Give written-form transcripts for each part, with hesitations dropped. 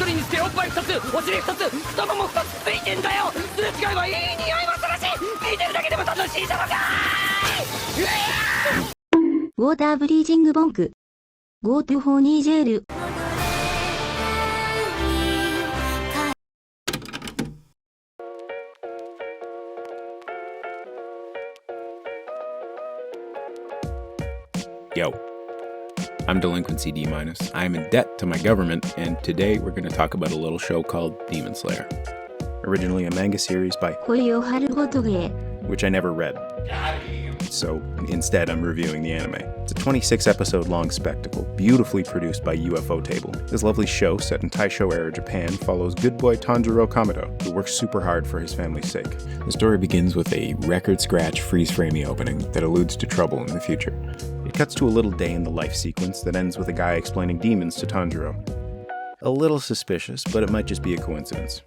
人にしておっぱい2つお尻2つ太もも2つついてんだよ。すれ違えばいい匂いもするし見てるだけでも楽しいじゃろかーい。ウォーターブリージングボンク Go to ホーニージェール。Yo, I'm Delinquency D-. I'm in debt to my government, and today we're going to talk about a little show called Demon Slayer. Originally a manga series by 恋を春ごとげ which I never read. So instead I'm reviewing the anime. It's a 26 episode long spectacle, beautifully produced by UFO Table. This lovely show, set in Taisho era Japan, follows good boy Tanjiro Kamado, who works super hard for his family's sake. The story begins with a record scratch freeze-framey opening that alludes to trouble in the future. It cuts to a little day in the life sequence that ends with a guy explaining demons to Tanjiro. A little suspicious, but it might just be a coincidence.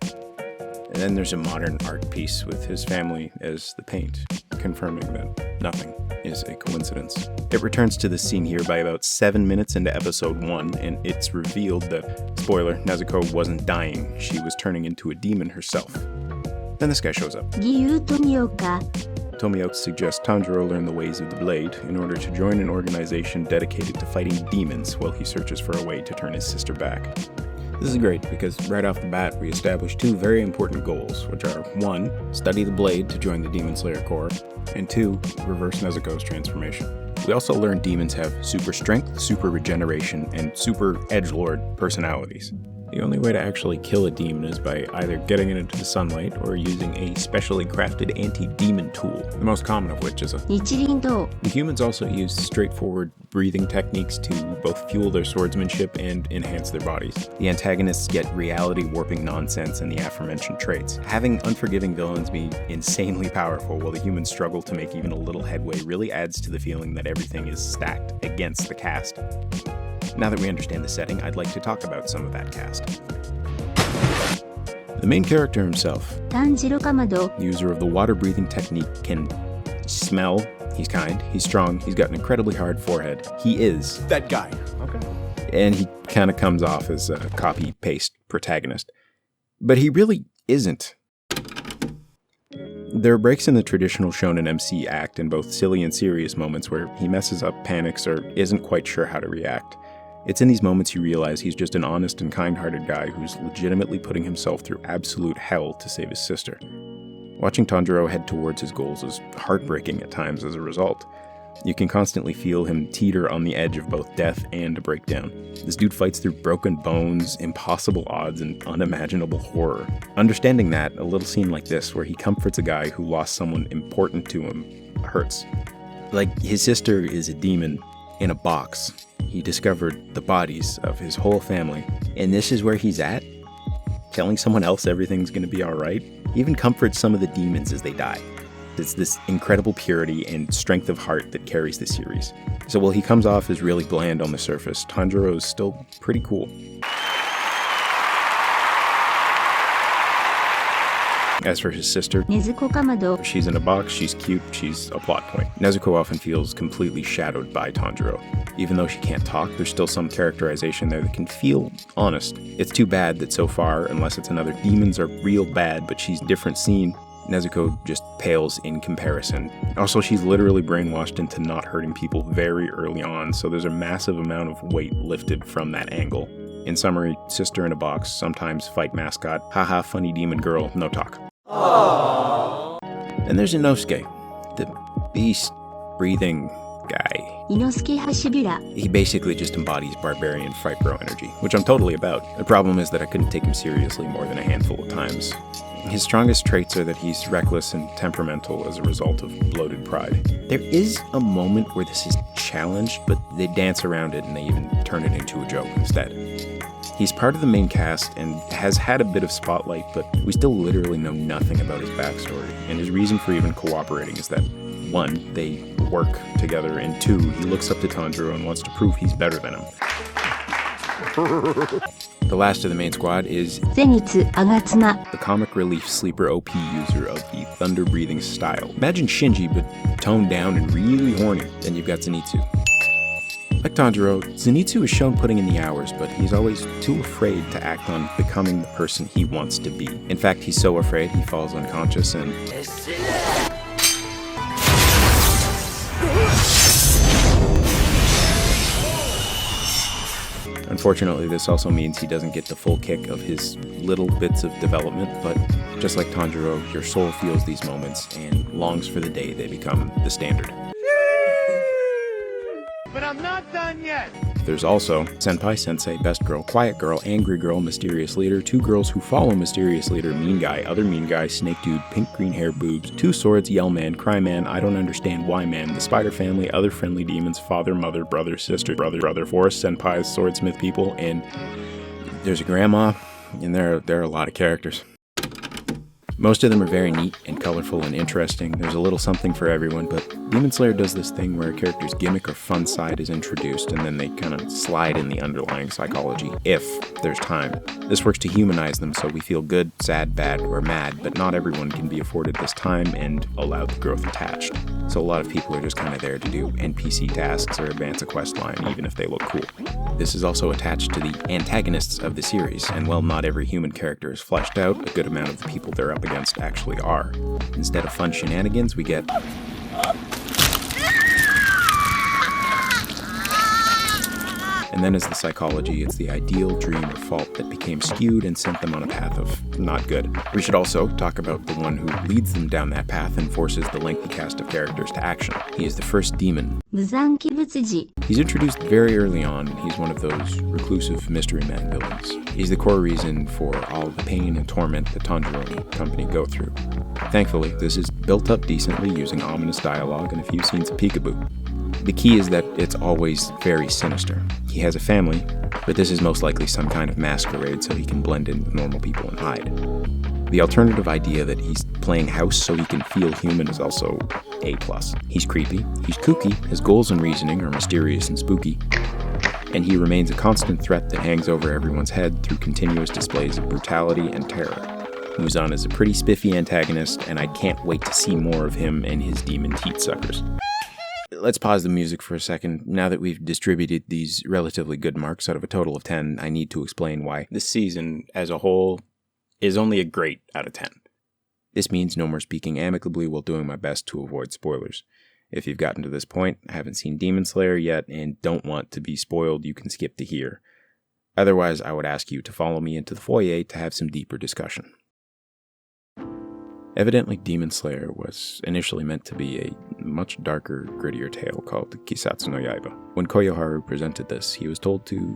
And then there's a modern art piece with his family as the paint, confirming that nothing is a coincidence. It returns to the scene here by about 7 minutes into episode 1, and it's revealed that, spoiler, Nezuko wasn't dying, she was turning into a demon herself. Then this guy shows up. 義勇富岡 Tomio suggests Tanjiro learn the ways of the blade in order to join an organization dedicated to fighting demons while he searches for a way to turn his sister back. This is great because right off the bat we establish two very important goals, which are 1. Study the blade to join the Demon Slayer Corps, and 2. Reverse Nezuko's transformation. We also learn demons have super strength, super regeneration, and super edgelord personalities. The only way to actually kill a demon is by either getting it into the sunlight or using a specially crafted anti-demon tool, the most common of which is a 日輪刀 The humans also use straightforward breathing techniques to both fuel their swordsmanship and enhance their bodies. The antagonists get reality-warping nonsense and the aforementioned traits. Having unforgiving villains be insanely powerful while the humans struggle to make even a little headway really adds to the feeling that everything is stacked against the cast. Now that we understand the setting, I'd like to talk about some of that cast. The main character himself, 炭治郎かまど user of the water-breathing technique, can smell, he's kind, he's strong, he's got an incredibly hard forehead. He is That guy. Okay. and he kind of comes off as a copy-paste protagonist. But he really isn't. There are breaks in the traditional shonen MC act in both silly and serious moments where he messes up, panics, or isn't quite sure how to react. It's in these moments you realize he's just an honest and kind-hearted guy who's legitimately putting himself through absolute hell to save his sister. Watching Tanjiro head towards his goals is heartbreaking at times as a result. You can constantly feel him teeter on the edge of both death and a breakdown. This dude fights through broken bones, impossible odds, and unimaginable horror. Understanding that, a little scene like this where he comforts a guy who lost someone important to him hurts. Like, his sister is a demon in a box. He discovered the bodies of his whole family, and this is where he's at? Telling someone else everything's gonna be alright? He even comforts some of the demons as they die. It's this incredible purity and strength of heart that carries the series. So while he comes off as really bland on the surface, Tanjiro is still pretty cool. As for his sister, 禰豆子かまど she's in a box, she's cute, she's a plot point. Nezuko often feels completely shadowed by Tanjiro. Even though she can't talk, there's still some characterization there that can feel honest. It's too bad that so far, unless it's another demons are real bad, but she's different scene, Nezuko just pales in comparison. Also, she's literally brainwashed into not hurting people very early on, so there's a massive amount of weight lifted from that angle. In summary, sister in a box, sometimes fight mascot, haha funny demon girl, no talk. Aww. And there's Inosuke, the beast-breathing guy. 伊之助橋ビュラ He basically just embodies barbarian fight bro energy, which I'm totally about. The problem is that I couldn't take him seriously more than a handful of times. His strongest traits are that he's reckless and temperamental as a result of bloated pride. There is a moment where this is challenged, but they dance around it and they even turn it into a joke instead. He's part of the main cast and has had a bit of spotlight, but we still literally know nothing about his backstory, and his reason for even cooperating is that 1, they work together, and 2, he looks up to Tanjiro and wants to prove he's better than him. The last of the main squad is ゼニツ吾妻 the comic relief sleeper OP user of the thunder-breathing style. Imagine Shinji, but toned down and really horny. Then you've got Zenitsu. Like Tanjiro, Zenitsu is shown putting in the hours, but he's always too afraid to act on becoming the person he wants to be. In fact, he's so afraid he falls unconscious and... Unfortunately, this also means he doesn't get the full kick of his little bits of development, but just like Tanjiro, your soul feels these moments and longs for the day they become the standard. But I'm not done yet! There's also Senpai, Sensei, Best Girl, Quiet Girl, Angry Girl, Mysterious Leader, Two Girls Who Follow Mysterious Leader, Mean Guy, Other Mean Guy, Snake Dude, Pink Green Hair Boobs, Two Swords, Yell Man, Cry Man, I Don't Understand Why Man, The Spider Family, Other Friendly Demons, Father, Mother, Brother, Sister, Brother, Forest, Senpais, Swordsmith People, and there's a grandma, and there are a lot of characters. Most of them are very neat and colorful and interesting. There's a little something for everyone, but Demon Slayer does this thing where a character's gimmick or fun side is introduced, and then they kind of slide in the underlying psychology, if there's time. This works to humanize them so we feel good, sad, bad, or mad, but not everyone can be afforded this time and allowed the growth attached. So a lot of people are just kind of there to do NPC tasks or advance a quest line, even if they look cool. This is also attached to the antagonists of the series, and while not every human character is fleshed out, a good amount of the people they're up against actually are. Instead of fun shenanigans, we get... And then as the psychology, it's the ideal, dream, or fault that became skewed and sent them on a path of not good. We should also talk about the one who leads them down that path and forces the lengthy cast of characters to action. He is the first demon. 無残鬼仏児 He's introduced very early on. He's one of those reclusive mystery man villains. He's the core reason for all the pain and torment that Tanjiro and company go through. Thankfully, this is built up decently using ominous dialogue and a few scenes of peekaboo. The key is that it's always very sinister. He has a family, but this is most likely some kind of masquerade so he can blend in with normal people and hide. The alternative idea that he's playing house so he can feel human is also A+. He's creepy, he's kooky, his goals and reasoning are mysterious and spooky, and he remains a constant threat that hangs over everyone's head through continuous displays of brutality and terror. Muzan is a pretty spiffy antagonist, and I can't wait to see more of him and his demon teat suckers. Let's pause the music for a second. Now that we've distributed these relatively good marks out of a total of 10, I need to explain why this season as a whole is only a great out of 10. This means no more speaking amicably while doing my best to avoid spoilers. If you've gotten to this point, haven't seen Demon Slayer yet, and don't want to be spoiled, you can skip to here. Otherwise, I would ask you to follow me into the foyer to have some deeper discussion. Evidently, Demon Slayer was initially meant to be a much darker, grittier tale called Kimetsu no Yaiba. When Koyoharu presented this, he was told to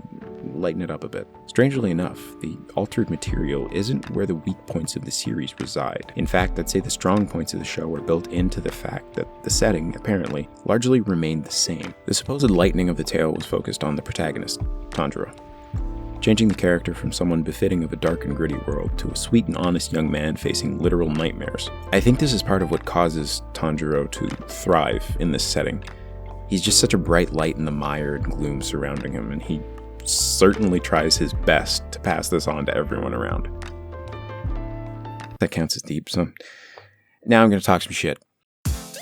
lighten it up a bit. Strangely enough, the altered material isn't where the weak points of the series reside. In fact, I'd say the strong points of the show are built into the fact that the setting, apparently, largely remained the same. The supposed lightening of the tale was focused on the protagonist, Tanjiro, changing the character from someone befitting of a dark and gritty world to a sweet and honest young man facing literal nightmares. I think this is part of what causes Tanjiro to thrive in this setting. He's just such a bright light in the mire and gloom surrounding him, and he certainly tries his best to pass this on to everyone around. That counts as deep, so now I'm going to talk some shit.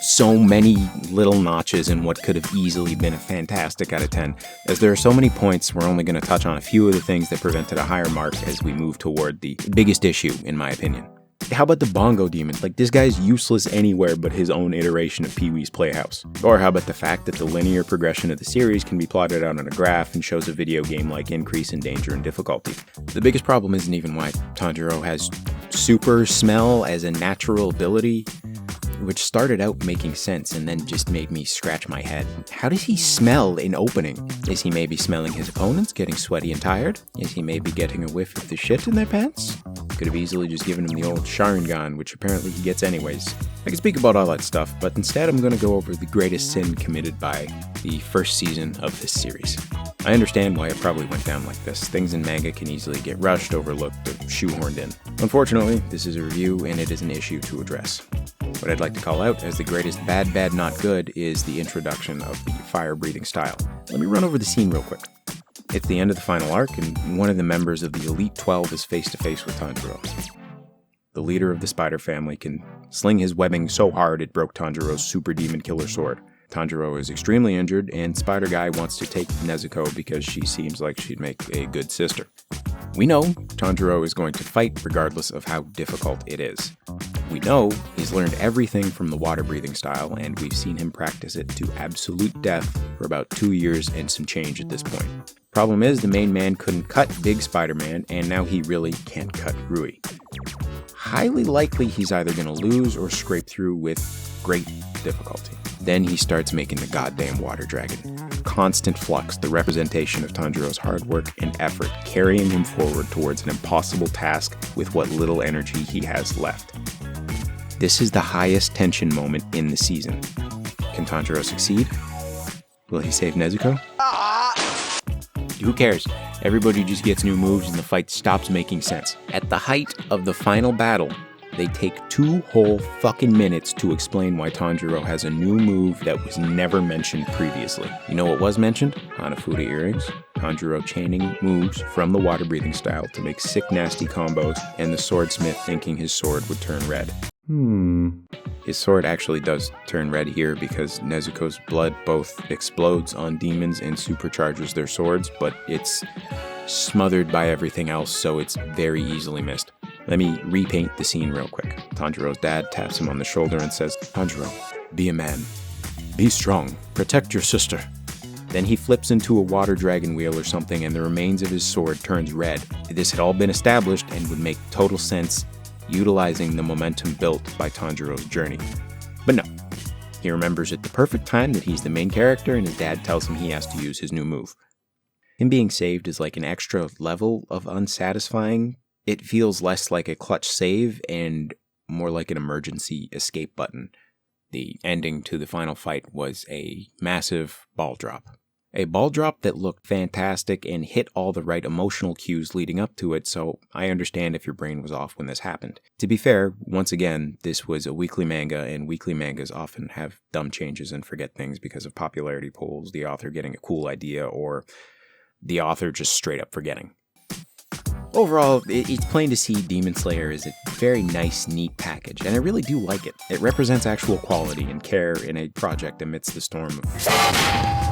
So many little notches in what could have easily been a fantastic out of 10. As there are so many points, we're only going to touch on a few of the things that prevented a higher mark as we move toward the biggest issue, in my opinion. How about the bongo demon? Like, this guy's useless anywhere but his own iteration of Pee-wee's Playhouse. Or how about the fact that the linear progression of the series can be plotted out on a graph and shows a video game-like increase in danger and difficulty? The biggest problem isn't even why Tanjiro has super smell as a natural ability, which started out making sense and then just made me scratch my head. How does he smell in opening? Is he maybe smelling his opponents getting sweaty and tired? Is he maybe getting a whiff of the shit in their pants? Could have easily just given him the old Sharingan, which apparently he gets anyways. I could speak about all that stuff, but instead I'm going to go over the greatest sin committed by the first season of this series. I understand why it probably went down like this. Things in manga can easily get rushed, overlooked, or shoehorned in. Unfortunately, this is a review and it is an issue to address. What I'd like to call out as the greatest bad, not good is the introduction of the fire-breathing style. Let me run over the scene real quick. It's the end of the final arc, and one of the members of the Elite 12 is face-to-face with Tanjiro. The leader of the spider family can sling his webbing so hard it broke Tanjiro's super demon killer sword. Tanjiro is extremely injured, and Spider Guy wants to take Nezuko because she seems like she'd make a good sister. We know Tanjiro is going to fight regardless of how difficult it is. We know he's learned everything from the water-breathing style, and we've seen him practice it to absolute death for about 2 years and some change at this point. Problem is, the main man couldn't cut Big Spider-Man, and now he really can't cut Rui. Highly likely he's either going to lose or scrape through with great difficulty. Then he starts making the goddamn water dragon. Constant flux, the representation of Tanjiro's hard work and effort, carrying him forward towards an impossible task with what little energy he has left. This is the highest tension moment in the season. Can Tanjiro succeed? Will he save Nezuko? Who cares? Everybody just gets new moves and the fight stops making sense. At the height of the final battle, they take 2 whole fucking minutes to explain why Tanjiro has a new move that was never mentioned previously. You know what was mentioned? Hanafuda earrings, Tanjiro chaining moves from the water-breathing style to make sick nasty combos, and the swordsmith thinking his sword would turn red. His sword actually does turn red here because Nezuko's blood both explodes on demons and supercharges their swords, but it's smothered by everything else, so it's very easily missed. Let me repaint the scene real quick. Tanjiro's dad taps him on the shoulder and says, "Tanjiro, be a man. Be strong. Protect your sister." Then he flips into a water dragon wheel or something and the remains of his sword turns red. This had all been established and would make total sense utilizing the momentum built by Tanjiro's journey. But no. He remembers at the perfect time that he's the main character and his dad tells him he has to use his new move. Him being saved is like an extra level of unsatisfying. It feels less like a clutch save and more like an emergency escape button. The ending to the final fight was a massive ball drop. A ball drop that looked fantastic and hit all the right emotional cues leading up to it, so I understand if your brain was off when this happened. To be fair, once again, this was a weekly manga, and weekly mangas often have dumb changes and forget things because of popularity polls, the author getting a cool idea, or the author just straight up forgetting. Overall, it's plain to see Demon Slayer is a very nice, neat package, and I really do like it. It represents actual quality and care in a project amidst the storm of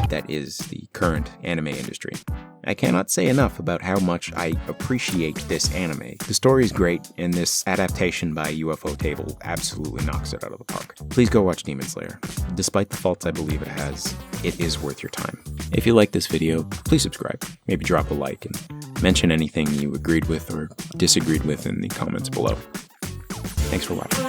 that is the current anime industry. I cannot say enough about how much I appreciate this anime. The story is great, and this adaptation by UFO Table absolutely knocks it out of the park. Please go watch Demon Slayer. Despite the faults I believe it has, it is worth your time. If you like this video, please subscribe, maybe drop a like, and mention anything you agreed with or disagreed with in the comments below. Thanks for watching.